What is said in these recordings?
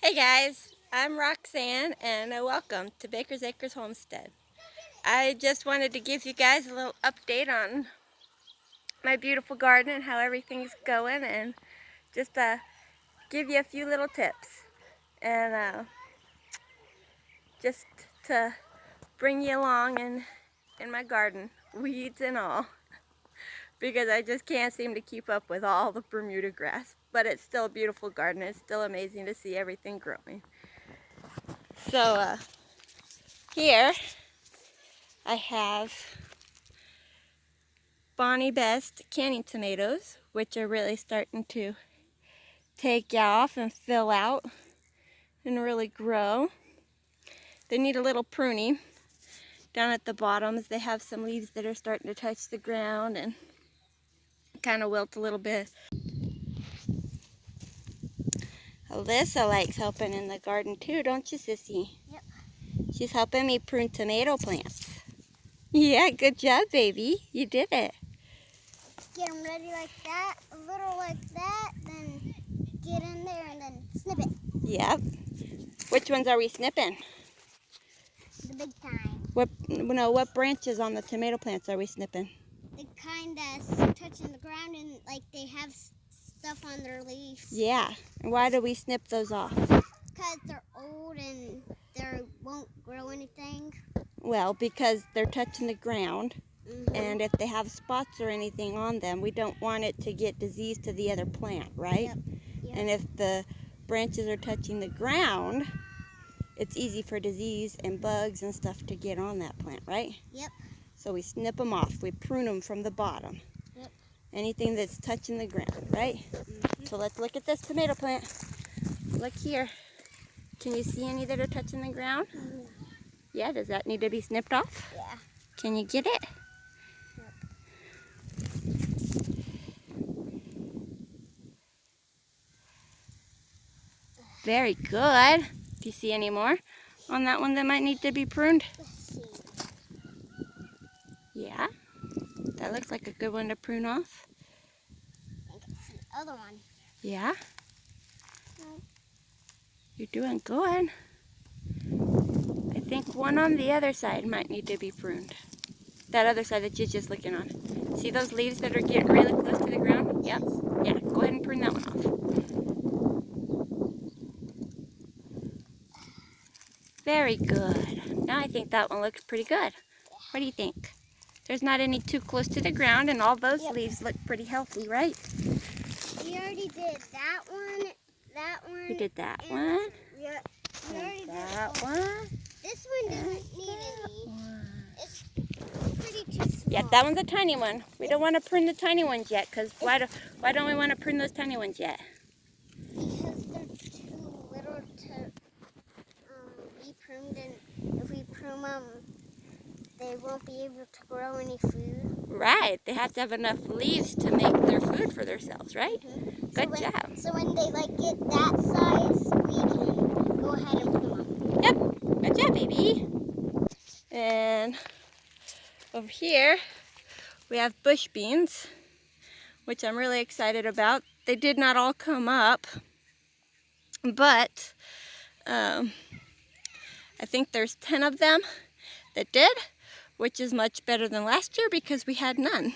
Hey guys, I'm Roxanne and welcome to Baker's Acres Homestead. I just wanted to give you guys a little update on my beautiful garden and how everything's going, and just give you a few little tips and just to bring you along in my garden, weeds and all, because I just can't seem to keep up with all the Bermuda grass. But it's still a beautiful garden. It's still amazing to see everything growing. So here I have Bonnie Best canning tomatoes, which are really starting to take off and fill out and really grow. They need a little pruning down at the bottoms. They have some leaves that are starting to touch the ground and kind of wilt a little bit. Alyssa likes helping in the garden too, don't you, Sissy? Yep. She's helping me prune tomato plants. Yeah, good job, baby. You did it. Get them ready like that, a little like that, then get in there and then snip it. Yep. Which ones are we snipping? The big time. What branches on the tomato plants are we snipping? The kind that's touching the ground and like they have stuff on their leaves. Yeah. And why do we snip those off? Because they're old and they won't grow anything. Well, because they're touching the ground, and if they have spots or anything on them, we don't want it to get disease to the other plant, right? Yep. Yep. And if the branches are touching the ground, it's easy for disease and bugs and stuff to get on that plant, right? Yep. So we snip them off. We prune them from the bottom. Yep. Anything that's touching the ground, right? So let's look at this tomato plant. Look here. Can you see any that are touching the ground? Yeah, does that need to be snipped off? Yeah. Can you get it? Very good. Do you see any more on that one that might need to be pruned? Let's see. Yeah, that looks like a good one to prune off. I can see the other one. Yeah, No. you're doing good. I think one on the other side might need to be pruned. That other side that you're just looking on. See those leaves that are getting really close to the ground? Yep. Yeah, go ahead and prune that one off. Very good. Now I think that one looks pretty good. What do you think? There's not any too close to the ground, and all those leaves look pretty healthy, right? We already did that one, that one. We did that one. Yeah. We already did That one. This one doesn't need any. It's pretty too small. Yeah, that one's a tiny one. We don't want to prune the tiny ones yet, because why don't we want to prune those tiny ones yet? Because they're too little to be pruned, and if we prune them, they won't be able to grow any food. Right. They have to have enough leaves to make their food for themselves, right? Good job. So when they get that size, we can go ahead and put them on. Yep. Good job, baby. And over here, we have bush beans, which I'm really excited about. They did not all come up, but I think there's 10 of them that did, which is much better than last year because we had none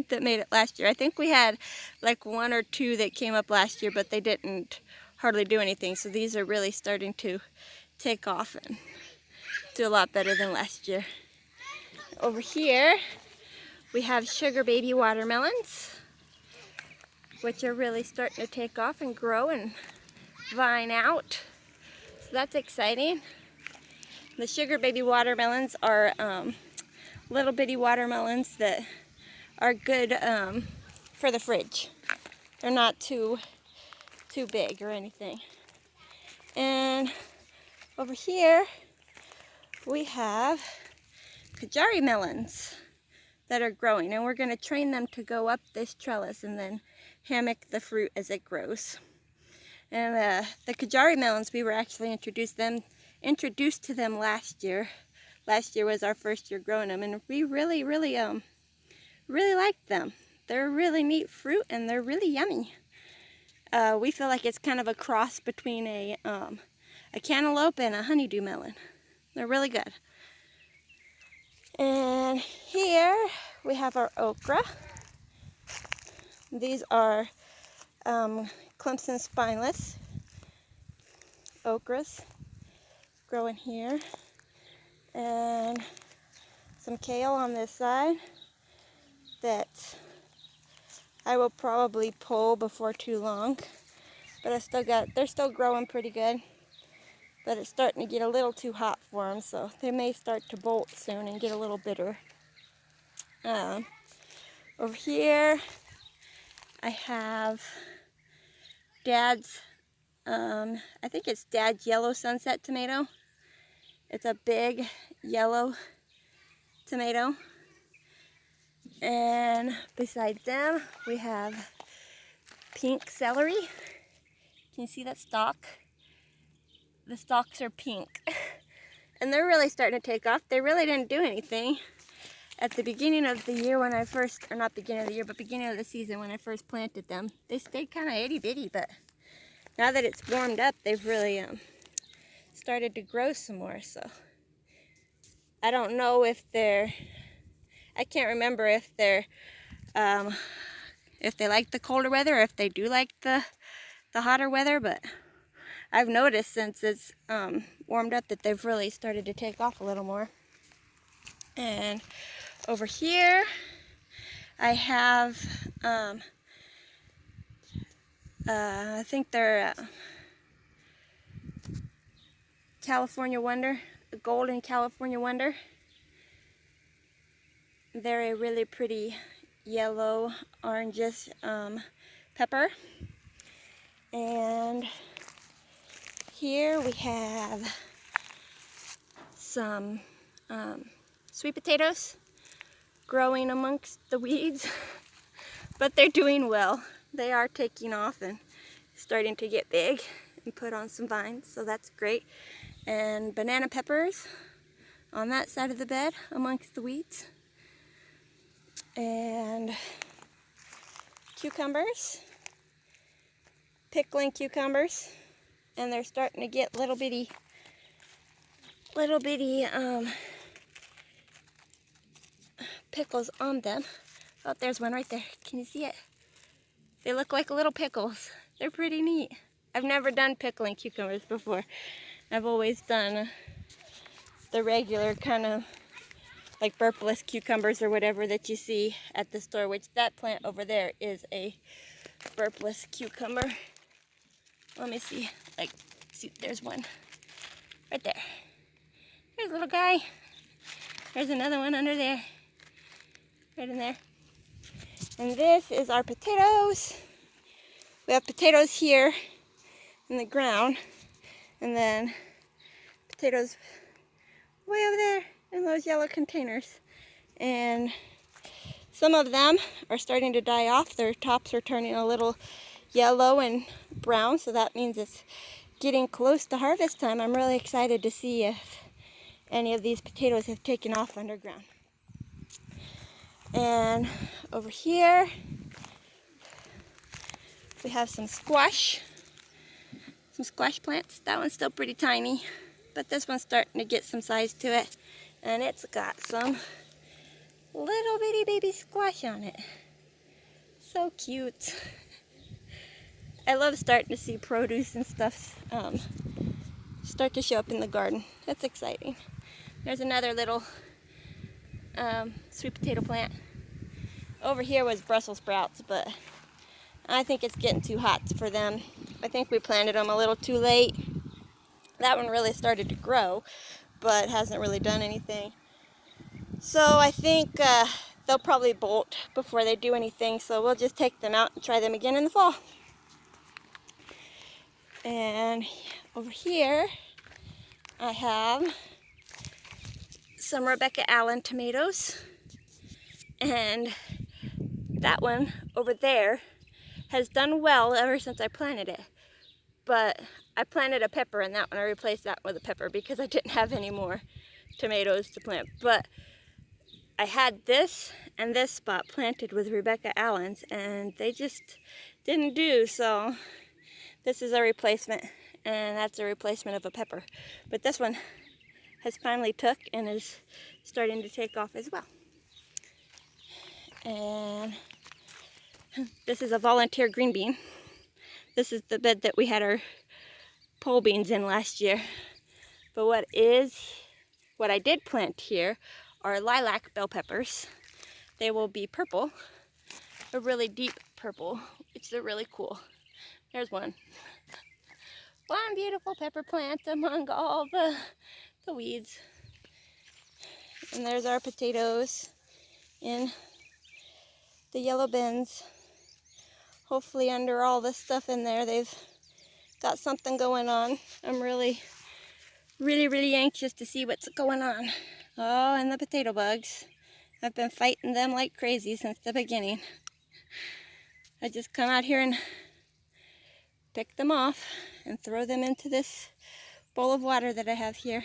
that made it last year. I think we had like 1 or 2 that came up last year, but they didn't hardly do anything. So these are really starting to take off and do a lot better than last year. Over here, we have sugar baby watermelons, which are really starting to take off and grow and vine out. So that's exciting. The sugar baby watermelons are little bitty watermelons that are good for the fridge. They're not too big or anything. And over here we have Kajari melons that are growing, and we're going to train them to go up this trellis and then hammock the fruit as it grows. And the Kajari melons, we were actually introduced to them last year. Last year was our first year growing them, and we really liked them. They're a really neat fruit, and they're really yummy. We feel like it's kind of a cross between a a cantaloupe and a honeydew melon. They're really good. And here we have our okra. These are Clemson spineless okras growing here. And some kale on this side that I will probably pull before too long. But they're still growing pretty good. But it's starting to get a little too hot for them, so they may start to bolt soon and get a little bitter. Over here, I have Dad's, I think it's Dad's Yellow Sunset tomato. It's a big yellow tomato. And beside them, we have pink celery. Can you see that stalk? The stalks are pink. And they're really starting to take off. They really didn't do anything at the beginning of the year when I first, or not beginning of the year, but beginning of the season when I first planted them. They stayed kind of itty bitty, but now that it's warmed up, they've really started to grow some more. So I don't know if I can't remember if they like the colder weather or if they do like the hotter weather, but I've noticed since it's warmed up that they've really started to take off a little more. And over here I have I think they're California Wonder, a golden California Wonder. They're a really pretty yellow orangish pepper. And here we have some sweet potatoes growing amongst the weeds, but they're doing well. They are taking off and starting to get big and put on some vines, so that's great. And banana peppers on that side of the bed amongst the weeds. And cucumbers, pickling cucumbers, and they're starting to get little bitty pickles on them. Oh, there's one right there. Can you see it? They look like little pickles. They're pretty neat. I've never done pickling cucumbers before. I've always done the regular kind of like burpless cucumbers or whatever that you see at the store, which that plant over there is a burpless cucumber. Let me see. See, there's one right there. There's a little guy. There's another one under there. Right in there. And this is our potatoes. We have potatoes here in the ground. And then potatoes way over there in those yellow containers. And some of them are starting to die off. Their tops are turning a little yellow and brown. So that means it's getting close to harvest time. I'm really excited to see if any of these potatoes have taken off underground. And over here we have some squash plants. That one's still pretty tiny, but this one's starting to get some size to it, and it's got some little bitty baby squash on it. So cute. I love starting to see produce and stuff start to show up in the garden. That's exciting. There's another little sweet potato plant. Over here was Brussels sprouts, but I think it's getting too hot for them. I think we planted them a little too late. That one really started to grow, but hasn't really done anything. So I think they'll probably bolt before they do anything, so we'll just take them out and try them again in the fall. And over here I have some Rebecca Allen tomatoes, and that one over there has done well ever since I planted it. But I planted a pepper in that one. I replaced that with a pepper because I didn't have any more tomatoes to plant. But I had this and this spot planted with Rebecca Allen's, and they just didn't do. So this is a replacement, and that's a replacement of a pepper. But this one has finally took and is starting to take off as well. And this is a volunteer green bean. This is the bed that we had our pole beans in last year. But what I did plant here are lilac bell peppers. They will be purple, a really deep purple, which are really cool. There's one. One beautiful pepper plant among all the weeds. And there's our potatoes in the yellow bins. Hopefully under all this stuff in there, they've got something going on. I'm really anxious to see what's going on. Oh, and the potato bugs. I've been fighting them like crazy since the beginning. I just come out here and pick them off and throw them into this bowl of water that I have here.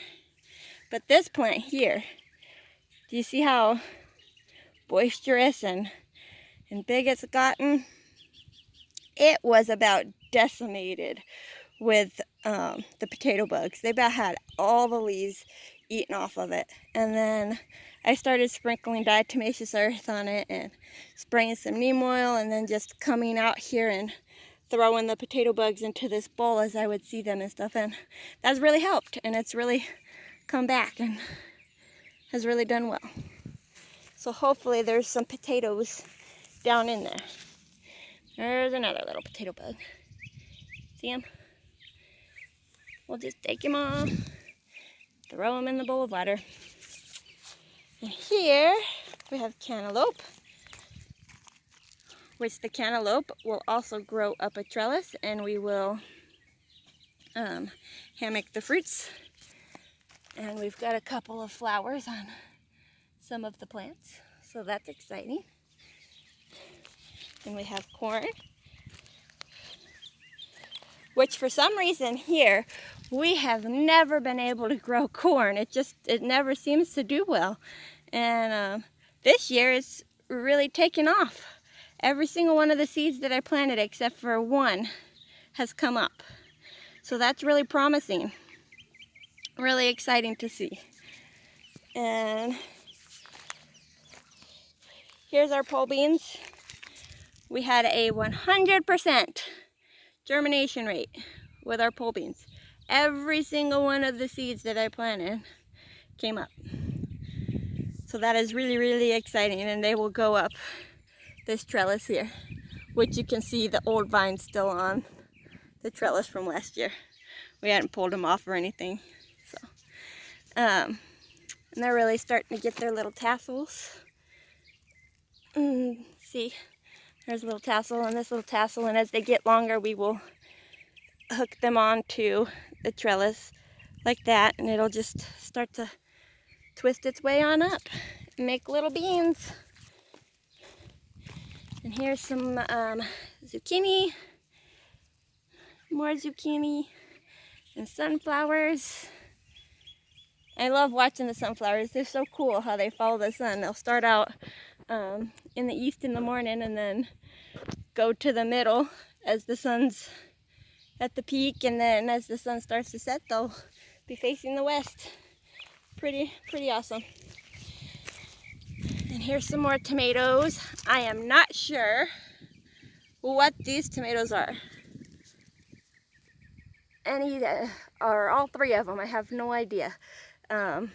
But this plant here, do you see how boisterous and big it's gotten? It was about decimated with the potato bugs. They about had all the leaves eaten off of it. And then I started sprinkling diatomaceous earth on it and spraying some neem oil, and then just coming out here and throwing the potato bugs into this bowl as I would see them and stuff. And that's really helped, and it's really come back and has really done well. So hopefully there's some potatoes down in there. There's another little potato bug. See him? We'll just take him off, throw him in the bowl of water. And here we have cantaloupe, which the cantaloupe will also grow up a trellis, and we will hammock the fruits. And we've got a couple of flowers on some of the plants, so that's exciting. And we have corn, which for some reason here, we have never been able to grow corn. It never seems to do well. And this year it's really taken off. Every single one of the seeds that I planted, except for one, has come up. So that's really promising. Really exciting to see. And here's our pole beans. We had a 100% germination rate with our pole beans. Every single one of the seeds that I planted came up. So that is really exciting, and they will go up this trellis here, which you can see the old vines still on the trellis from last year. We hadn't pulled them off or anything. So, and they're really starting to get their little tassels. See, there's a little tassel and this little tassel, and as they get longer, we will hook them onto the trellis like that, and it'll just start to twist its way on up and make little beans. And here's some zucchini, more zucchini, and sunflowers. I love watching the sunflowers. They're so cool how they follow the sun. They'll start out in the east in the morning and then go to the middle as the sun's at the peak, and then as the sun starts to set, they'll be facing the west. Pretty awesome. And here's some more tomatoes. I am not sure what these tomatoes are. Or all three of them, I have no idea. I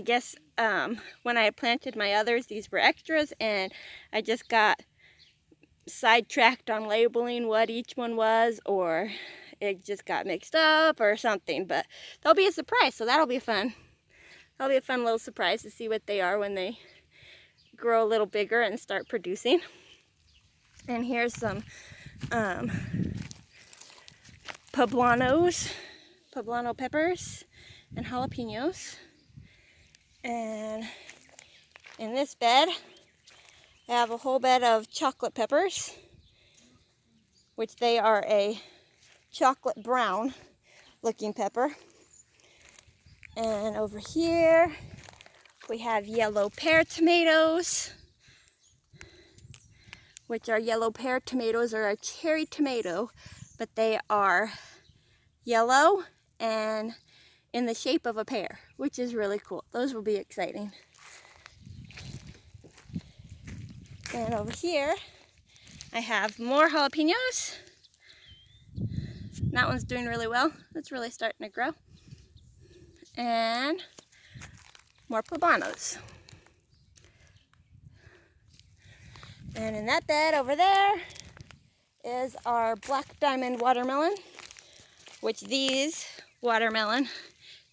guess when I planted my others, these were extras, and I just got sidetracked on labeling what each one was, or it just got mixed up or something. But they'll be a surprise, so that'll be fun. That'll be a fun little surprise to see what they are when they grow a little bigger and start producing. And here's some poblano peppers and jalapenos. And in this bed, I have a whole bed of chocolate peppers, which they are a chocolate brown looking pepper. And over here, we have yellow pear tomatoes, which are yellow pear tomatoes or a cherry tomato, but they are yellow and in the shape of a pear, which is really cool. Those will be exciting. And over here, I have more jalapenos. That one's doing really well. It's really starting to grow. And more poblano's. And in that bed over there is our black diamond watermelon, which these watermelon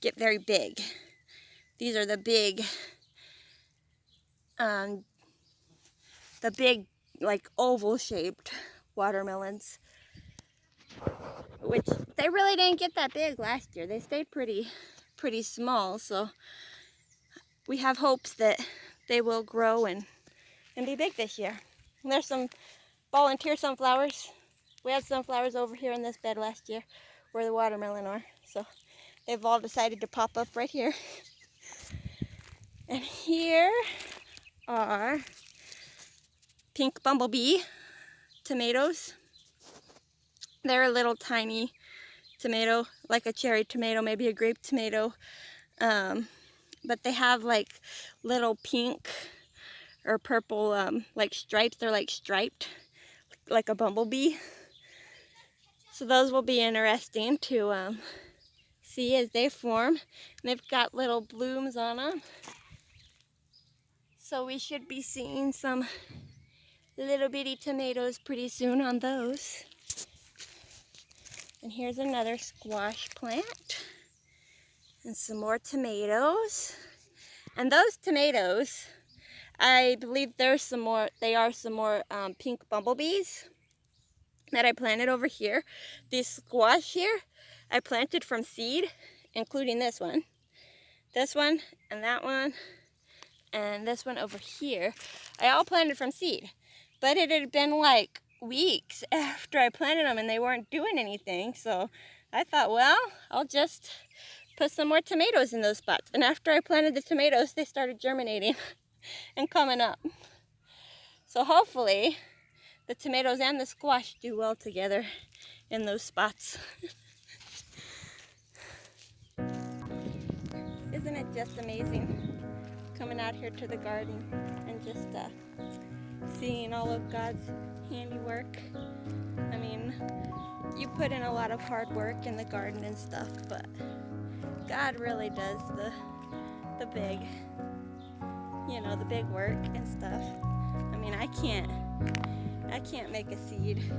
get very big. These are the big like oval shaped watermelons, which they really didn't get that big last year. They stayed pretty small, so we have hopes that they will grow and be big this year. And there's some volunteer sunflowers. We had sunflowers over here in this bed last year where the watermelon are, so they've all decided to pop up right here. And here are pink bumblebee tomatoes. They're a little tiny tomato, like a cherry tomato, maybe a grape tomato. But they have like little pink or purple like stripes. They're like striped, like a bumblebee. So those will be interesting to see as they form. And they've got little blooms on them. So we should be seeing some little bitty tomatoes pretty soon on those. And here's another squash plant. And some more tomatoes. And those tomatoes, I believe they are some more pink bumblebees that I planted over here. This squash here, I planted from seed, including this one, and that one, and this one over here. I all planted from seed, but it had been like weeks after I planted them and they weren't doing anything. So I thought, well, I'll just put some more tomatoes in those spots. And after I planted the tomatoes, they started germinating and coming up. So hopefully the tomatoes and the squash do well together in those spots. Isn't it just amazing coming out here to the garden and just seeing all of God's handiwork? I mean, you put in a lot of hard work in the garden and stuff, but God really does the big, the big work and stuff. I mean, I can't make a seed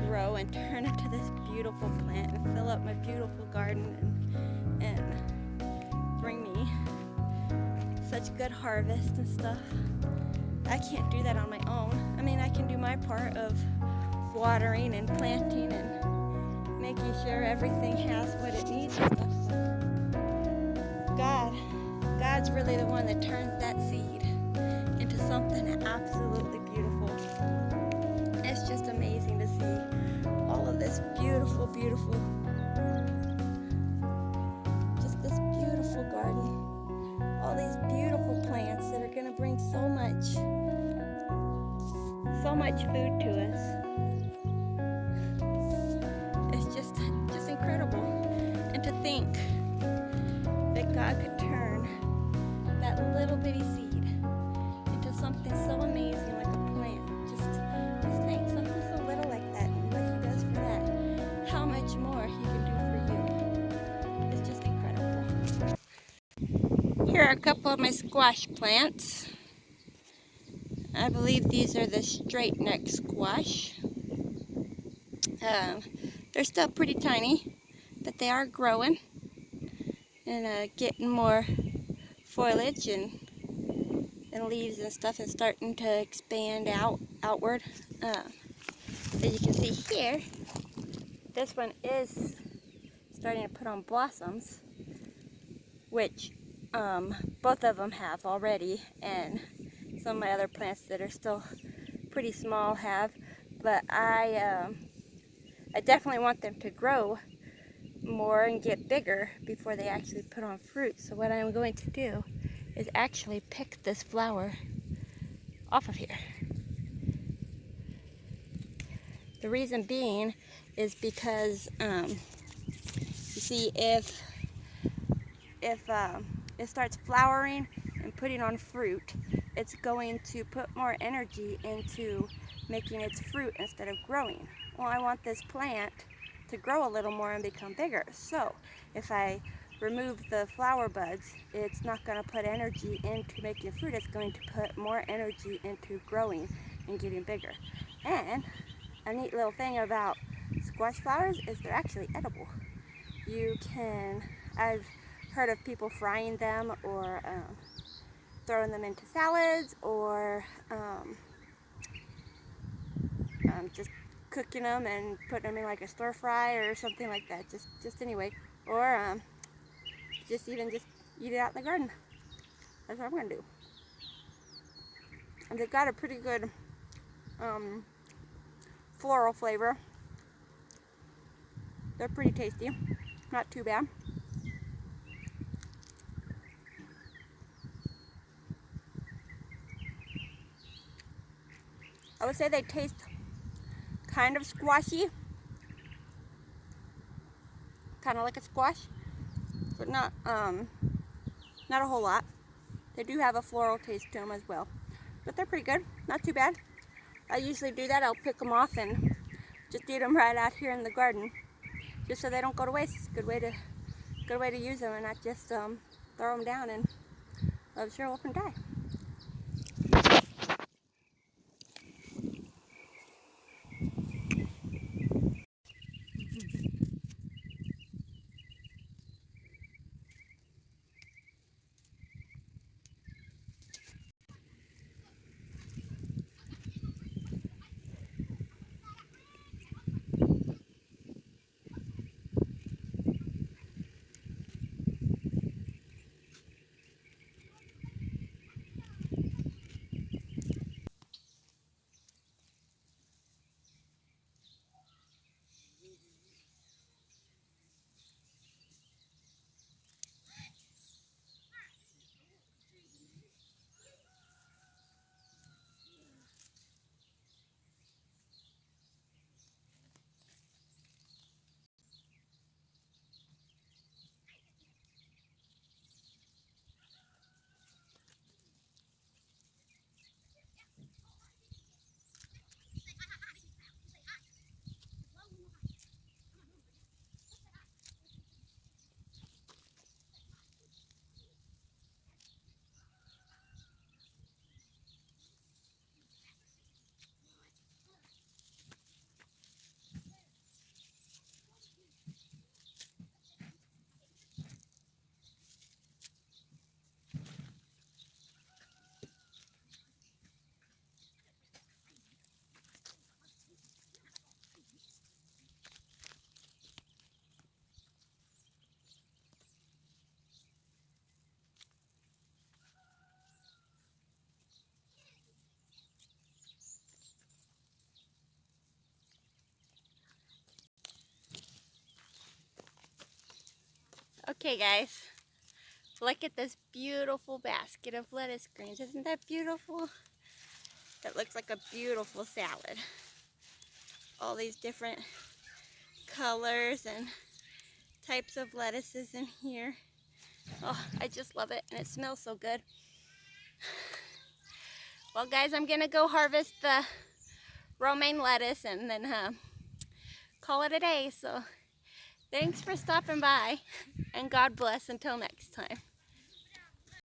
grow and turn into this beautiful plant and fill up my beautiful garden and bring me such good harvest and stuff. I can't do that on my own. I mean, I can do my part of watering and planting and making sure everything has what it needs and stuff. God's really the one that turns that seed into something absolutely beautiful. It's just amazing to see all of this beautiful, just this beautiful garden. All these beautiful plants that are going to bring so much food to us. It's just incredible. And to think that God could turn that little bitty seed into something so amazing like a plant. Just think, something so little like that, and what He does for that, how much more He can do for you. It's just incredible. Here are a couple of my squash plants. I believe these are the straight neck squash. They're still pretty tiny, but they are growing and getting more foliage and leaves and stuff, and starting to expand outward. As you can see here, this one is starting to put on blossoms, which both of them have already, and some of my other plants that are still pretty small have, but I definitely want them to grow more and get bigger before they actually put on fruit. So what I'm going to do is actually pick this flower off of here. The reason being is because You see, if it starts flowering and putting on fruit, it's going to put more energy into making its fruit instead of growing. Well, I want this plant to grow a little more and become bigger. So if I remove the flower buds, it's not going to put energy into making fruit. It's going to put more energy into growing and getting bigger. And a neat little thing about squash flowers is they're actually edible. I've heard of people frying them or throwing them into salads or just cooking them and putting them in like a stir fry or something like that. Just anyway, or just eat it out in the garden. That's what I'm gonna do. And they've got a pretty good floral flavor. They're pretty tasty, not too bad. I would say they taste kind of squashy, kind of like a squash, but not a whole lot. They do have a floral taste to them as well, but they're pretty good, not too bad. I usually do that. I'll pick them off and just eat them right out here in the garden, just so they don't go to waste. It's a good way to use them and not just throw them down and let them shrivel up and die. Okay guys, look at this beautiful basket of lettuce greens. Isn't that beautiful? That looks like a beautiful salad. All these different colors and types of lettuces in here. Oh, I just love it, and it smells so good. Well guys, I'm gonna go harvest the romaine lettuce and then call it a day. So thanks for stopping by, and God bless until next time.